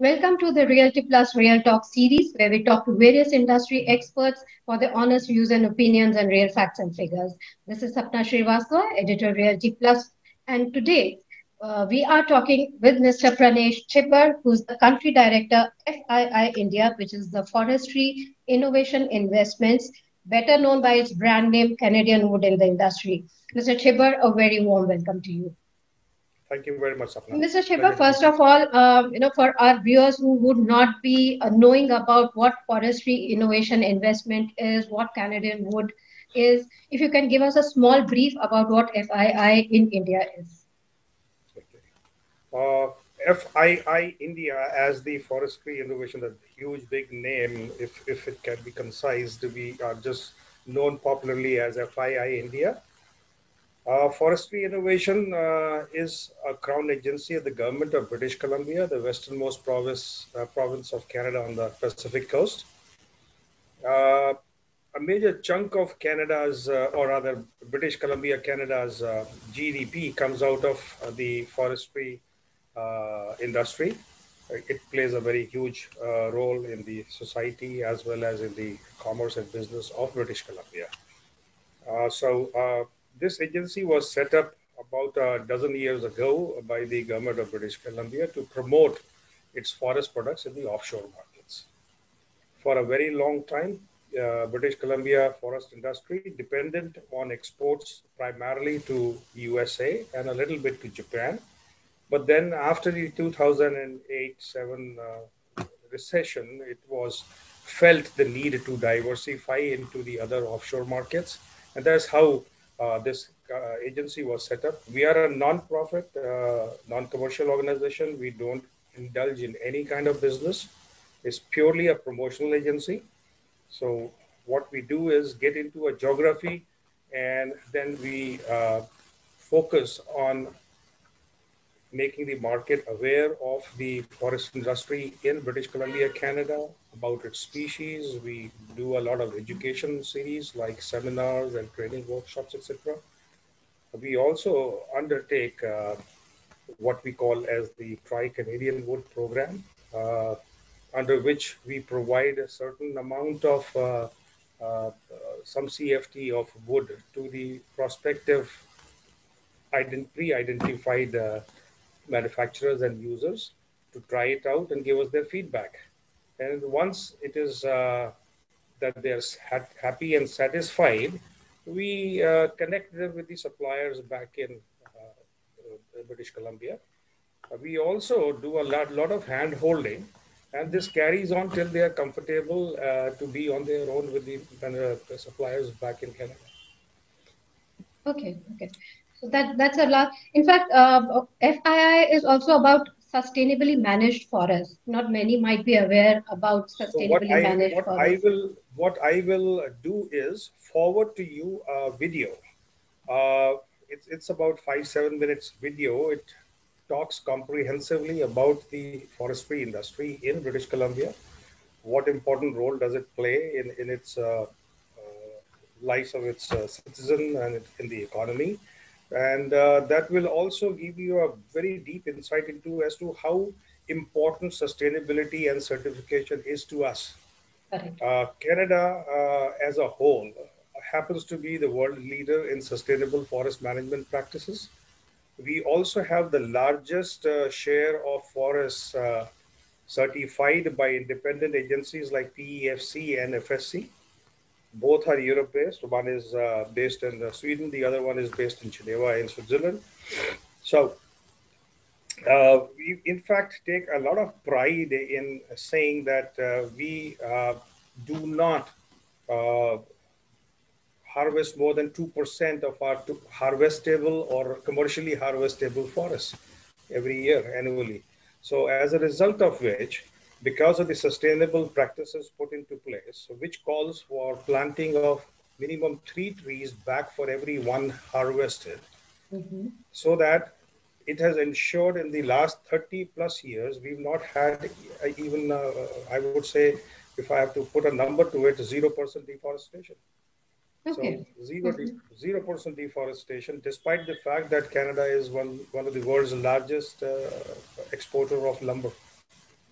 Welcome to the Realty Plus Real Talk series, where we talk to various industry experts for their honest views and opinions and real facts and figures. This is Sapna Srivastava, editor Realty Plus, and today we are talking with Mr. Pranesh Chhibber, who's the country director FII India, which is the Forestry Innovation Investments, better known by its brand name Canadian Wood in the industry. Mr. Chhibber, a very warm welcome to you. Thank you very much, Sapna. Mr. Shiva, Pleasure to be first here. of all, for our viewers who would not be knowing about what forestry innovation investment is, what Canadian wood is, if you can give us a small brief about what FII in India is. Uh, FII India, as the Forestry Innovation, a huge big name, if it can be concised, we are just known popularly as FII India. Forestry Innovation is a crown agency of the government of British Columbia, the westernmost province of Canada on the Pacific coast. Uh, a major chunk of Canada's, or rather British Columbia, Canada's GDP comes out of the forestry industry. It plays a very huge role in the society as well as in the commerce and business of British Columbia. So this agency was set up about a dozen years ago by the government of British Columbia to promote its forest products in the offshore markets. For a very long time, British Columbia forest industry dependent on exports primarily to USA and a little bit to Japan. But then after the 2008-7 recession, it was felt the need to diversify into the other offshore markets. And that's how this agency was set up. We are a non-profit, non-commercial organization. We don't indulge in any kind of business. It's purely a promotional agency. So what we do is get into a geography and then we focus on making the market aware of the forest industry in British Columbia, Canada, about its species. We do a lot of education series like seminars and training workshops, etc. We also undertake what we call as the Tri-Canadian Wood Program, under which we provide a certain amount of some CFT of wood to the prospective pre-identified manufacturers and users to try it out and give us their feedback. And once it is that they're happy and satisfied, we connect them with the suppliers back in British Columbia. We also do a lot of hand holding, and this carries on till they are comfortable to be on their own with the suppliers back in Canada. Okay. So that's a lot. In fact, FII is also about sustainably managed forests. Not many might be aware about So sustainably managed forests. what I will do is forward to you a video. Uh, it's about 5-7 minutes video. It talks comprehensively about the forestry industry in British Columbia. What important role does it play in its lives of its citizen and in the economy? And that will also give you a very deep insight into as to how important sustainability and certification is to us. Correct. Canada, as a whole, happens to be the world leader in sustainable forest management practices. We also have the largest share of forests certified by independent agencies like PEFC and FSC. Both are Europe based. One is based in Sweden, the other one is based in Geneva in Switzerland. So, we in fact take a lot of pride in saying that we do not uh, harvest more than 2% of our harvestable or commercially harvestable forests every year annually. So as a result of which, because of the sustainable practices put into place, which calls for planting of minimum 3 trees back for every one harvested, Mhm. so that it has ensured in the last 30 plus years, we've not had even, I would say, if I have to put a number to it, 0% deforestation. So Okay. 0% deforestation, despite the fact that Canada is one of the world's largest exporter of lumber.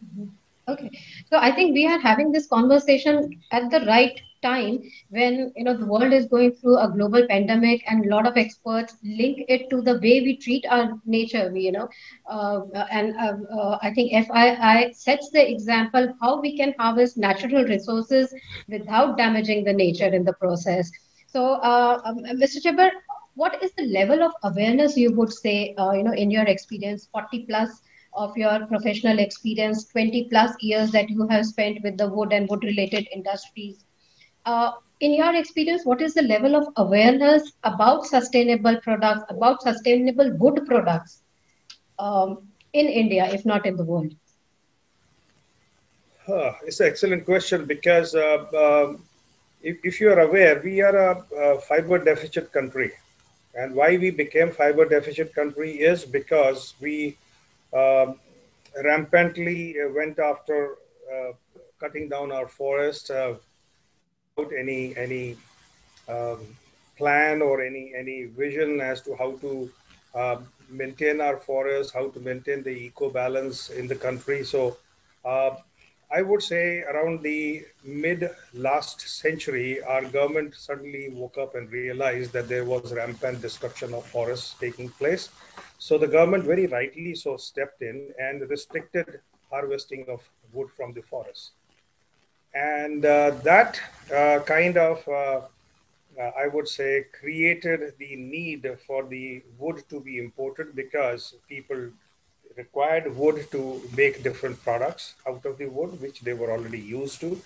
Mhm. Okay, so I think we are having this conversation at the right time when the world is going through a global pandemic, and a lot of experts link it to the way we treat our nature. I think FII sets the example how we can harvest natural resources without damaging the nature in the process. So, Mr. Chhibber, what is the level of awareness you would say, in your experience, 40 plus of your professional experience, 20 plus years that you have spent with the wood and wood related industries. Uh, in your experience, what is the level of awareness about sustainable products, about sustainable wood products in India, if not in the world? It's an excellent question because if you are aware, we are a fiber deficit country. And why we became fiber deficit country is because we um, rampantly went after cutting down our forest without any um, plan or any vision as to how to uh, maintain our forests, how to maintain the eco balance in the country. So uh, I would say around the mid last century, our government suddenly woke up and realized that there was rampant destruction of forests taking place. So the government very rightly so stepped in and restricted harvesting of wood from the forest. And that kind of I would say, created the need for the wood to be imported because people required wood to make different products out of the wood, which they were already used to.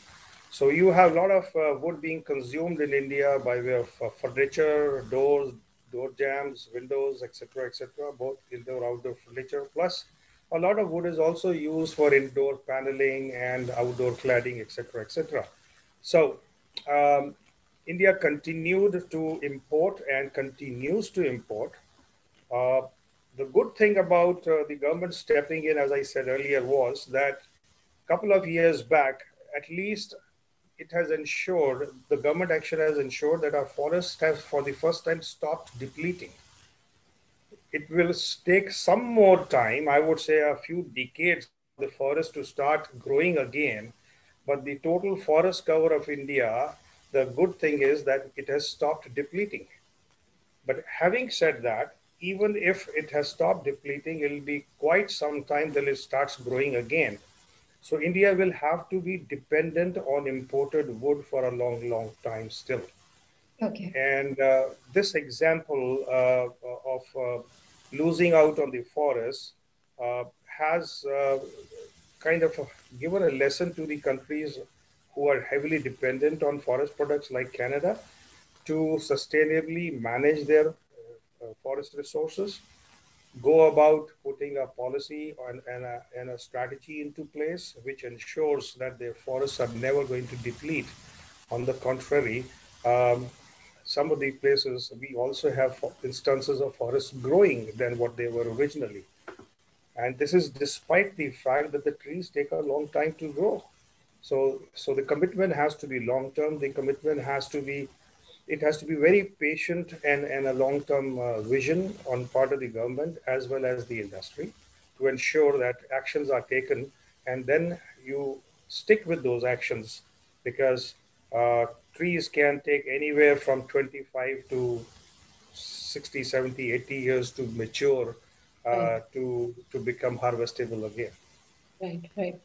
So you have a lot of wood being consumed in India by way of furniture, doors, door jambs, windows, etc., both indoor outdoor furniture. Plus, a lot of wood is also used for indoor paneling and outdoor cladding, etc. So, um, India continued to import and continues to import. Uh, the good thing about the government stepping in, as I said earlier, was that a couple of years back, at least it has ensured, the government action has ensured that our forests have for the first time stopped depleting. It will take some more time, I would say a few decades, for the forest to start growing again. But the total forest cover of India, the good thing is that it has stopped depleting. But having said that, even if it has stopped depleting, it will be quite some time till it starts growing again. So India will have to be dependent on imported wood for a long time still. Okay. And this example of losing out on the forest has kind of given a lesson to the countries who are heavily dependent on forest products like Canada to sustainably manage their forest resources, go about putting a policy and a strategy into place which ensures that their forests are never going to deplete. On the contrary, um, some of the places we also have instances of forests growing than what they were originally. And this is despite the fact that the trees take a long time to grow. So the commitment has to be long term. The commitment has to be it has to be very patient and a long-term vision on part of the government as well as the industry to ensure that actions are taken and then you stick with those actions because uh, trees can take anywhere from 25 to 60, 70, 80 years to mature Right, to become harvestable again. right.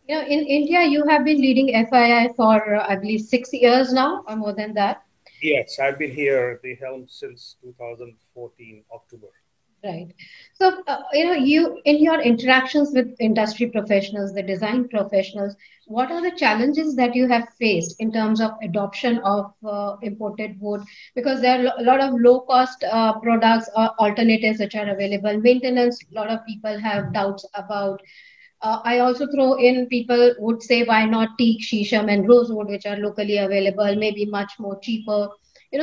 In India, you have been leading FII for, I believe, 6 years now, or more than that. Yes, I've been here at the helm since 2014 October. Right. So, you in your interactions with industry professionals, the design professionals, what are the challenges that you have faced in terms of adoption of imported wood? Because there are a lot of low-cost products or alternatives which are available. Maintenance, a lot of people have doubts about. I also throw in people would say, why not teak, shisham, and rosewood, which are locally available, maybe much more cheaper.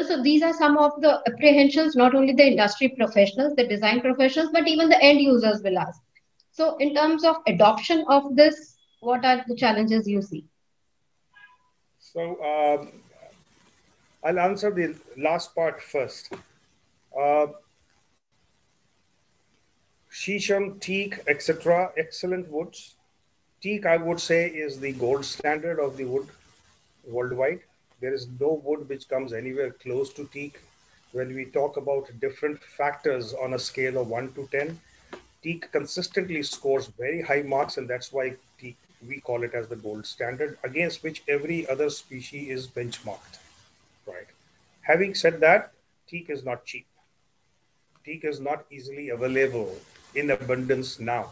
So these are some of the apprehensions not only the industry professionals, the design professionals, but even the end users will ask. So, in terms of adoption of this, what are the challenges you see? So I'll answer the last part first. Uh, Shisham, teak, etc., excellent woods. Teak, I would say, is the gold standard of the wood worldwide. There is no wood which comes anywhere close to teak. When we talk about different factors on a scale of 1 to 10, teak consistently scores very high marks, and that's why teak, we call it as the gold standard, against which every other species is benchmarked. Right. Having said that, teak is not cheap. Teak is not easily available in abundance now.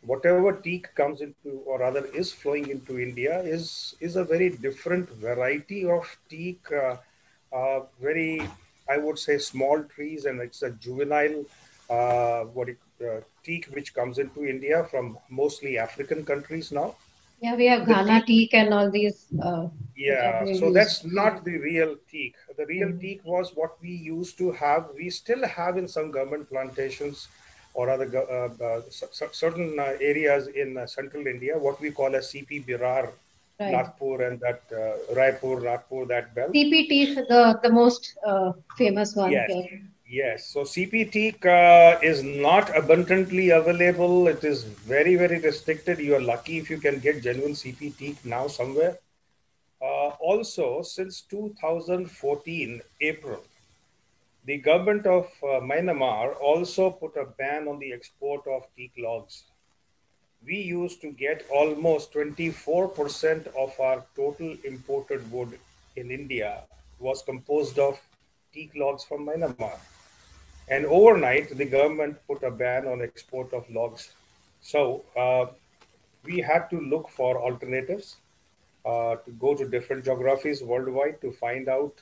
Whatever teak comes into, or rather is flowing into India, is a very different variety of teak, very, I would say, small trees, and it's a juvenile teak which comes into India from mostly African countries now. Yeah, we have The Ghana teak, teak and all these which are yeah, being so used. that's not the real teak. The real Mhm. teak was what we used to have. We still have in some government plantations or other certain areas in central India, what we call as CP Birar, Right. Nagpur, and that Raipur, Nagpur, that belt. CP teak, the most famous one Yes, here. yes. So CP teak is not abundantly available. It is very, very restricted. You are lucky if you can get genuine CP teak now somewhere. Also, since 2014 April, the government of Myanmar also put a ban on the export of teak logs. We used to get almost 24% of our total imported wood in India was composed of teak logs from Myanmar. And overnight, the government put a ban on export of logs. So we had to look for alternatives, to go to different geographies worldwide to find out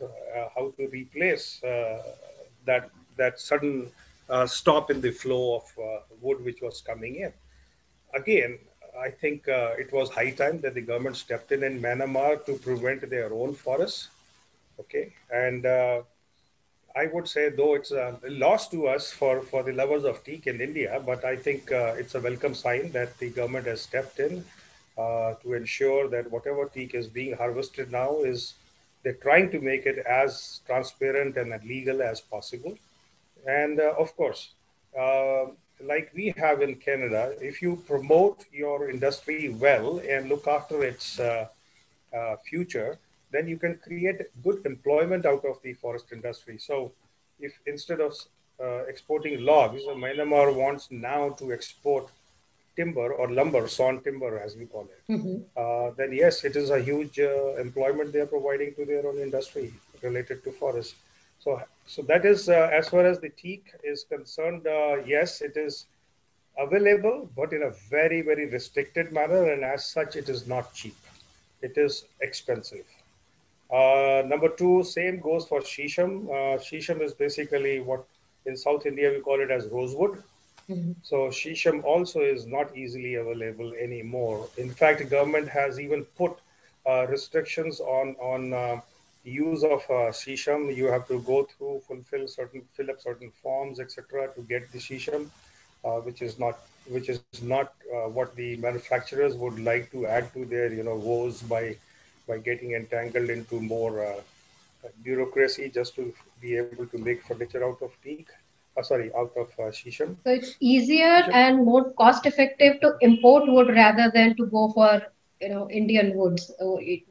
how to replace that sudden stop in the flow of wood which was coming in. Again, I think it was high time that the government stepped in Myanmar to prevent their own forests. Okay, and I would say, though it's a loss to us for the lovers of teak in India, but I think it's a welcome sign that the government has stepped in to ensure that whatever teak is being harvested now is, they're trying to make it as transparent and legal as possible. And of course, uh, like we have in Canada, if you promote your industry well and look after its future, then you can create good employment out of the forest industry. So, if instead of exporting logs, Myanmar wants now to export timber or lumber, sawn timber as we call it, Mhm. then yes, it is a huge employment they are providing to their own industry related to forest. So, so that is as far as the teak is concerned. Yes, it is available, but in a very, very restricted manner, and as such, it is not cheap. It is expensive. Number two, same goes for shisham. Shisham is basically what in South India we call it as rosewood. Mhm. So shisham also is not easily available anymore. In fact, government has even put restrictions on use of shisham. You have to go through, fill up certain forms, etc., to get the shisham, which is not what the manufacturers would like to add to their woes by getting entangled into more bureaucracy just to be able to make furniture out of teak. Sorry, out of shisham. So it's easier Shisham. and more cost effective to import wood rather than to go for, Indian woods. So you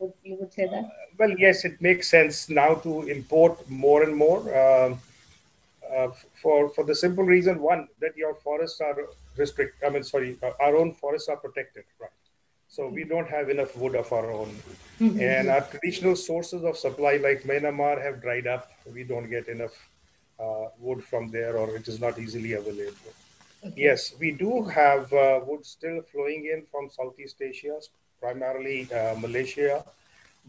would say that. Well, yes, it makes sense now to import more and more, for the simple reason, one, that your forests are I mean, sorry, our own forests are protected, right? So we don't have enough wood of our own, and Mhm. our traditional sources of supply like Myanmar have dried up. We don't get enough wood from there, or it is not easily available. Okay. Yes, we do have wood still flowing in from Southeast Asia, primarily Malaysia.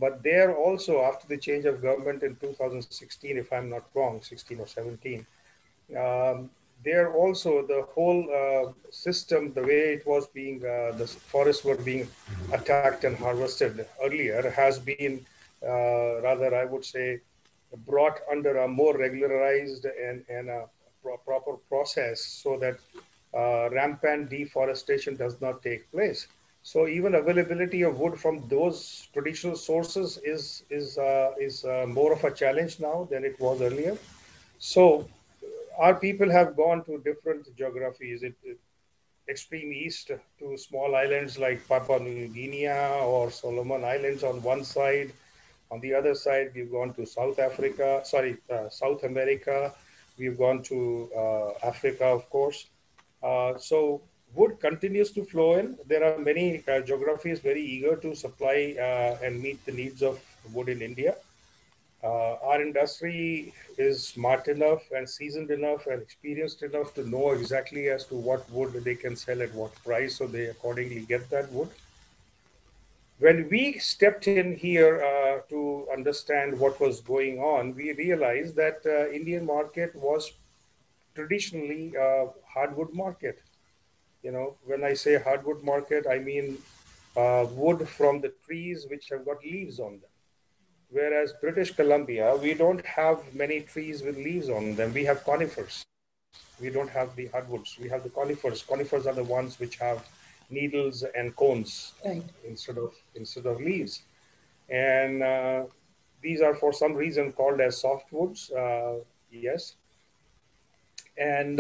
But there also, after the change of government in 2016, if I'm not wrong, 16 or 17, um, there also the whole system, the way it was being, the forests were being attacked and harvested earlier, has been rather, I would say, brought under a more regularized and a proper process so that rampant deforestation does not take place. So even availability of wood from those traditional sources is more of a challenge now than it was earlier. So our people have gone to different geographies. extreme east to small islands like Papua New Guinea or Solomon Islands on one side. On the other side, we've gone to South America. We've gone to Africa, of course. So wood continues to flow in. There are many geographies very eager to supply and meet the needs of wood in India. Our industry is smart enough and seasoned enough and experienced enough to know exactly as to what wood they can sell at what price, so they accordingly get that wood. When we stepped in here to understand what was going on, we realized that Indian market was traditionally a hardwood market. You know, when I say hardwood market, I mean wood from the trees which have got leaves on them. Whereas British Columbia, we don't have many trees with leaves on them. We have conifers. We don't have the hardwoods. We have the conifers. Conifers are the ones which have needles and cones Right. instead of leaves. And these are for some reason called as softwoods. Yes. And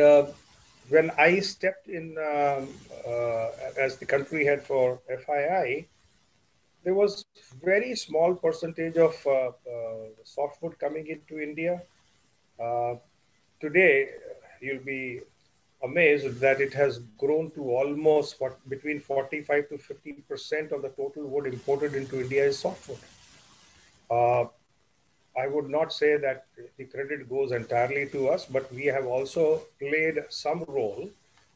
when I stepped in as the country head for FII, there was very small percentage of softwood coming into India. Uh, Today, you'll be amazed that it has grown to almost between 45 to 50% of the total wood imported into India is softwood. Uh, I would not say that the credit goes entirely to us, but we have also played some role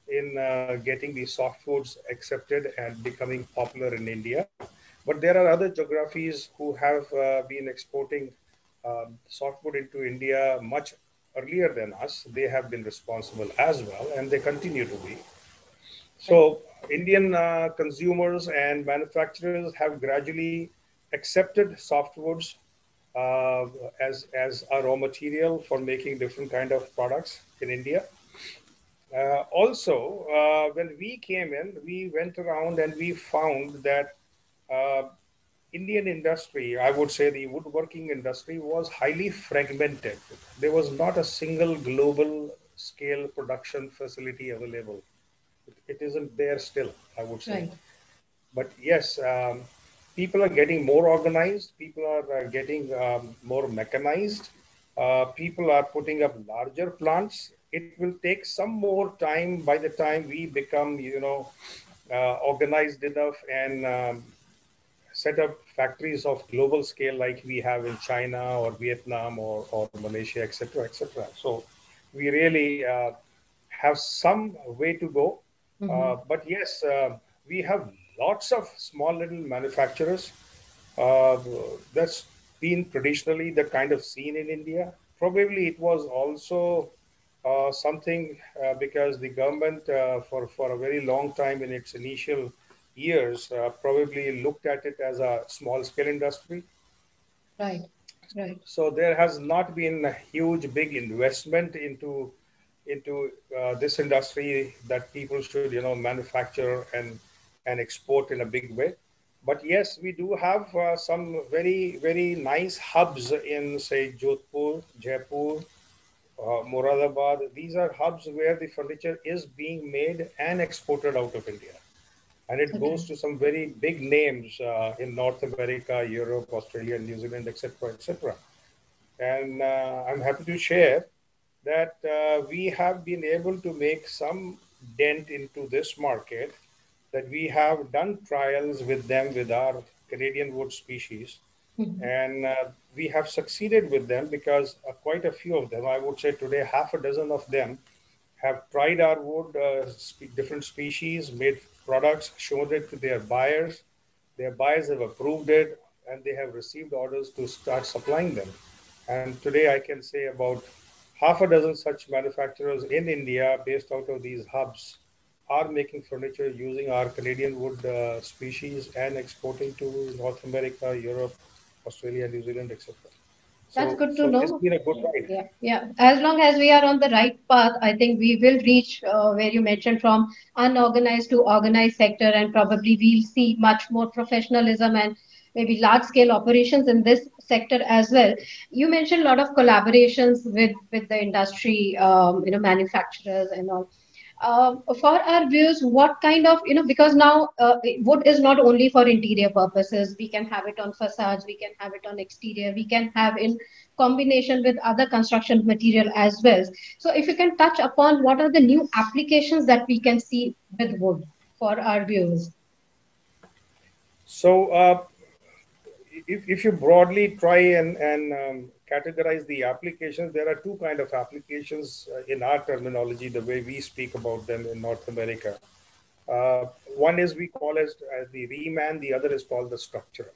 in getting the softwoods accepted and becoming popular in India. But there are other geographies who have been exporting softwood into India much earlier than us. They have been responsible as well, and they continue to be. Right. So Indian consumers and manufacturers have gradually accepted softwoods uh, as a raw material for making different kind of products in India. Also, when we came in, we went around and we found that uh, Indian industry, I would say the woodworking industry, was highly fragmented. There was not a single global scale production facility available. It isn't there still, I would say. Right. But yes, people are getting more organized, people are getting more mechanized, people are putting up larger plants. It will take some more time by the time we become, organized enough and set up factories of global scale like we have in China or Vietnam or Malaysia, etc., etc. So we really have some way to go. Mm-hmm. But yes, we have lots of small little manufacturers. Uh, that's been traditionally the kind of scene in India. Probably it was also something because the government, for a very long time in its initial years, probably looked at it as a small scale industry. Right. Right. So there has not been a huge big investment into this industry that people should manufacture and export in a big way. But yes, we do have some very nice hubs in, say, Jodhpur, Jaipur, Moradabad. These are hubs where the furniture is being made and exported out of India, and it Okay. goes to some very big names in North America, Europe, Australia, New Zealand, etc., etc. And I'm happy to share that we have been able to make some dent into this market, that we have done trials with them with our Canadian wood species, Mm-hmm. and we have succeeded with them because quite a few of them, I would say today half a dozen of them, have tried our wood, different species, made products, shown it to their buyers. Their buyers have approved it, and they have received orders to start supplying them. And today I can say about half a dozen such manufacturers in India, based out of these hubs, are making furniture using our Canadian wood species and exporting to North America, Europe, Australia, New Zealand, etc. That's So, good to so it's know. been a good ride. Yeah, yeah. As long as we are on the right path, I think we will reach where you mentioned from unorganized to organized sector, and probably we'll see much more professionalism and maybe large scale operations in this sector as well. You mentioned a lot of collaborations with the industry, manufacturers and all. for our views, what kind of, because now wood is not only for interior purposes. We can have it on facades, we can have it on exterior, we can have in combination with other construction material as well. So if you can touch upon what are the new applications that we can see with wood for our views. So, if you broadly try and categorize the applications, there are two kind of applications in our terminology, the way we speak about them in North America. Uh, One is we call as the reman, the other is called the structural.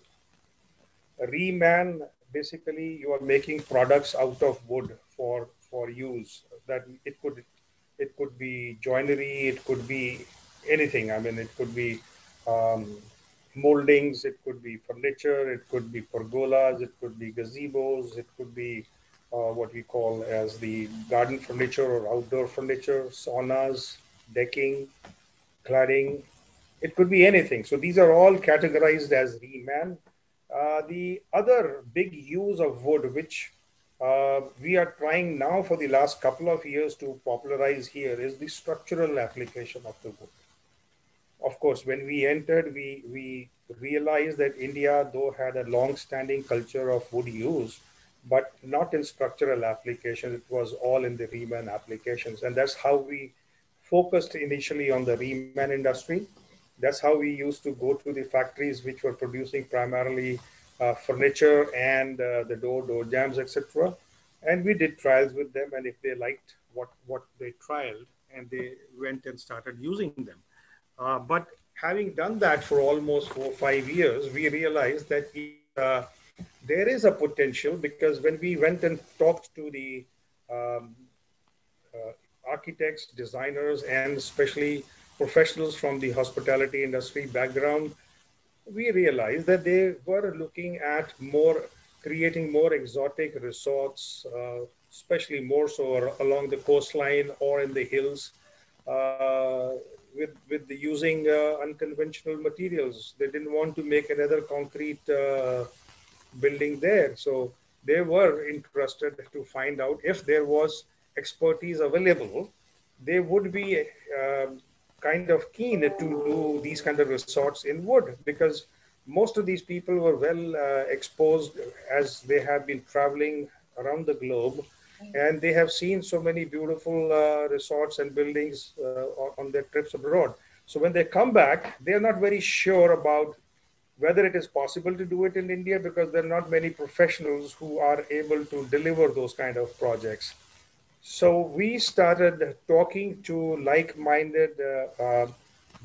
A reman, basically, you are making products out of wood for use. That it could be joinery, it could be anything. I mean, it could be um, moldings, it could be furniture, it could be pergolas, it could be gazebos, it could be what we call as the garden furniture or outdoor furniture, saunas, decking, cladding. It could be anything. So these are all categorized as reman. The other big use of wood, which we are trying now for the last couple of years to popularize here, is the structural application of the wood. Of course, when we entered, we realized that India, though, had a long-standing culture of wood use, but not in structural application. It was all in the reman applications. And that's how we focused initially on the reman industry. That's how we used to go to the factories which were producing primarily furniture and the door jambs, etc. And we did trials with them. And if they liked what they trialed, and they went and started using them. But having done that for almost 4 or 5 years, we realized that yes, there is a potential, because when we went and talked to the um, architects, designers, and especially professionals from the hospitality industry background, we realized that they were looking at creating more exotic resorts, especially more so along the coastline or in the hills, uh, with the using unconventional materials. They didn't want to make another concrete building there. So they were interested to find out if there was expertise available. They would be kind of keen to do these kind of resorts in wood, because most of these people were well exposed, as they have been traveling around the globe, and they have seen so many beautiful resorts and buildings on their trips abroad. So when they come back, they are not very sure about whether it is possible to do it in India, because there are not many professionals who are able to deliver those kind of projects. So we started talking to like-minded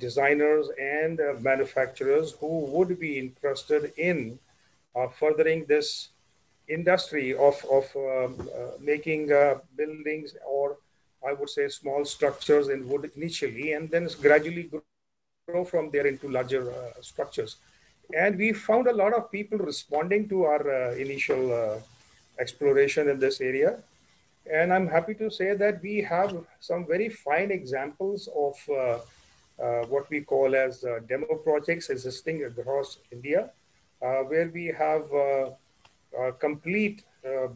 designers and manufacturers who would be interested in furthering this industry of making buildings, or I would say small structures in wood initially, and then gradually grow from there into larger structures. And we found a lot of people responding to our initial exploration in this area. And I'm happy to say that we have some very fine examples of what we call as demo projects existing across India, where we have complete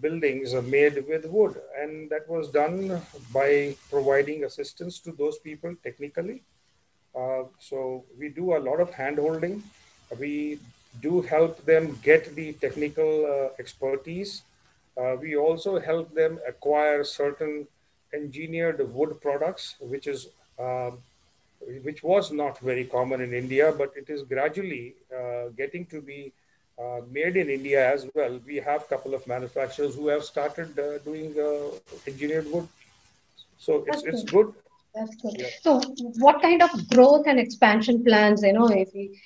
buildings made with wood. And that was done by providing assistance to those people technically. So we do a lot of hand holding. We do help them get the technical expertise. We also help them acquire certain engineered wood products, which was not very common in India, but it is gradually getting to be made in India as well. We have a couple of manufacturers who have started doing engineered wood, so That's it's good. good. That's good. Yeah. So, what kind of growth and expansion plans, if we,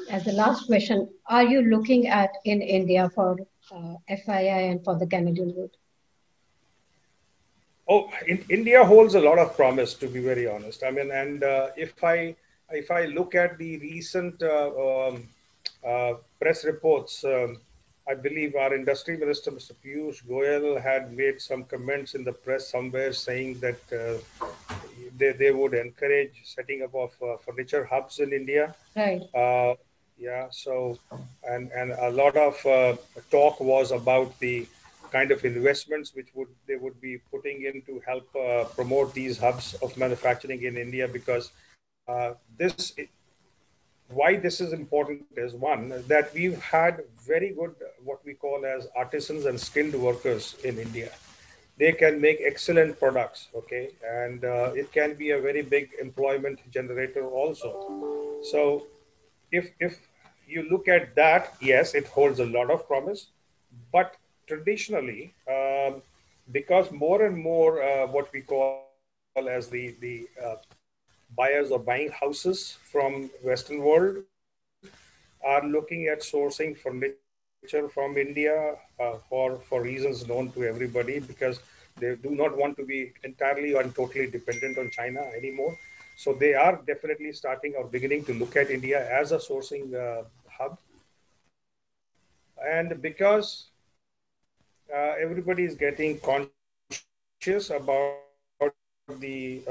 as the last question, are you looking at in India for FII and for the Canadian wood? Oh, India holds a lot of promise, to be very honest. I mean, and if I look at the recent press reports, I believe our industry minister, Mr. Piyush Goyal, had made some comments in the press somewhere saying that they would encourage setting up of furniture hubs in India. Right. Uh, yeah, so and a lot of talk was about the kind of investments which would they would be putting in to help promote these hubs of manufacturing in India, because this why this is important is one, that we've had very good what we call as artisans and skilled workers in India. They can make excellent products, okay, and it can be a very big employment generator also. So if you look at that, yes, it holds a lot of promise. But traditionally, because more and more what we call as the buyers or buying houses from Western world are looking at sourcing furniture from India for reasons known to everybody, because they do not want to be entirely and totally dependent on China anymore. So they are definitely starting or beginning to look at India as a sourcing hub. And because everybody is getting conscious about the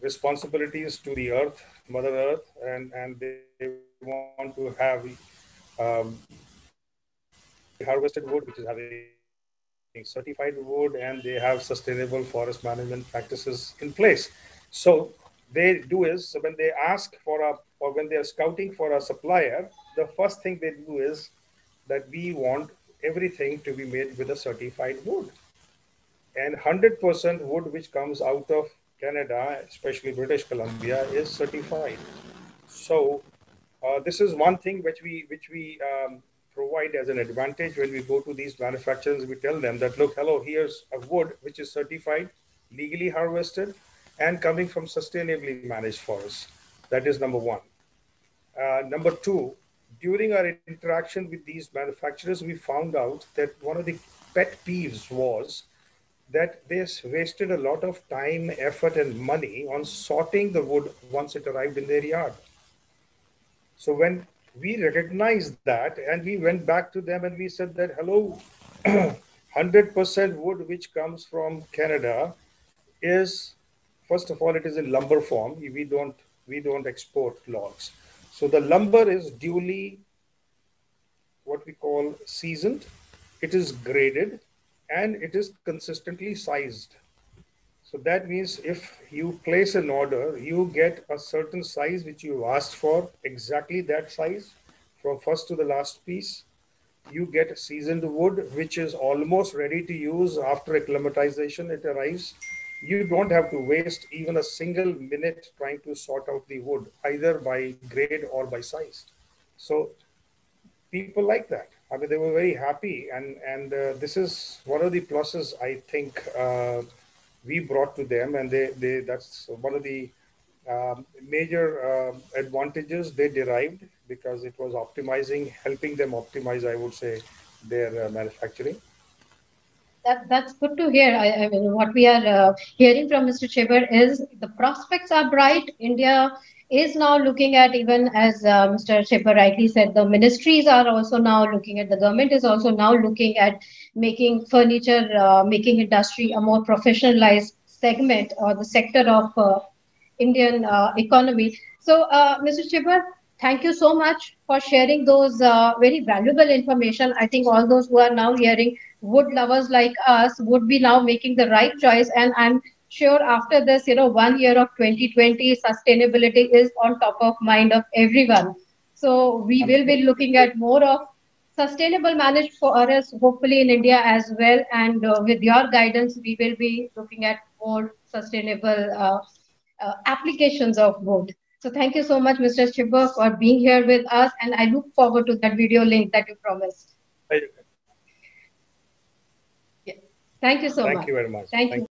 responsibilities to the earth, Mother Earth, and they want to have locally harvested wood, which is having certified wood, and they have sustainable forest management practices in place. So they do is, so when they ask for a, or when they are scouting for a supplier, the first thing they do is that we want everything to be made with a certified wood. And 100% wood which comes out of Canada, especially British Columbia, is certified. So this is one thing which we provide as an advantage when we go to these manufacturers. We tell them that, look, hello, here's a wood which is certified, legally harvested, and coming from sustainably managed forests. That is number one. Number two, during our interaction with these manufacturers, we found out that one of the pet peeves was that they wasted a lot of time, effort, and money on sorting the wood once it arrived in their yard. So when we recognized that, and we went back to them and we said that, hello, 100% wood which comes from Canada is, first of all, it is in lumber form. We don't export logs. So the lumber is duly what we call seasoned, it is graded, and it is consistently sized. So that means if you place an order, you get a certain size which you asked for, exactly that size, from first to the last piece. You get seasoned wood, which is almost ready to use after acclimatization, it arrives. You don't have to waste even a single minute trying to sort out the wood, either by grade or by size. So people like that. I mean, they were very happy, and this is one of the pluses I think we brought to them, and they that's one of the major advantages they derived, because it was optimizing, helping them optimize, I would say, their manufacturing. That's good to hear. I mean, what we are hearing from Mr. Chhibber is the prospects are bright. India is now looking at, even as Mr. Chhibber rightly said, the ministries are also now looking at, the government is also now looking at making furniture, making industry a more professionalized segment or the sector of Indian economy. So, Mr. Chhibber, thank you so much for sharing those very valuable information. I think all those who are now hearing, wood lovers like us, would be now making the right choice. And I'm sure after this, 1 year of 2020, sustainability is on top of mind of everyone. So we I'm will sure. be looking at more of sustainable managed forests, hopefully in India as well. And with your guidance, we will be looking at more sustainable applications of wood. So thank you so much, Mr. Chhibber, for being here with us. And I look forward to that video link that you promised. Thank Yeah. Thank you so you much. very much. Thank Thank you. you.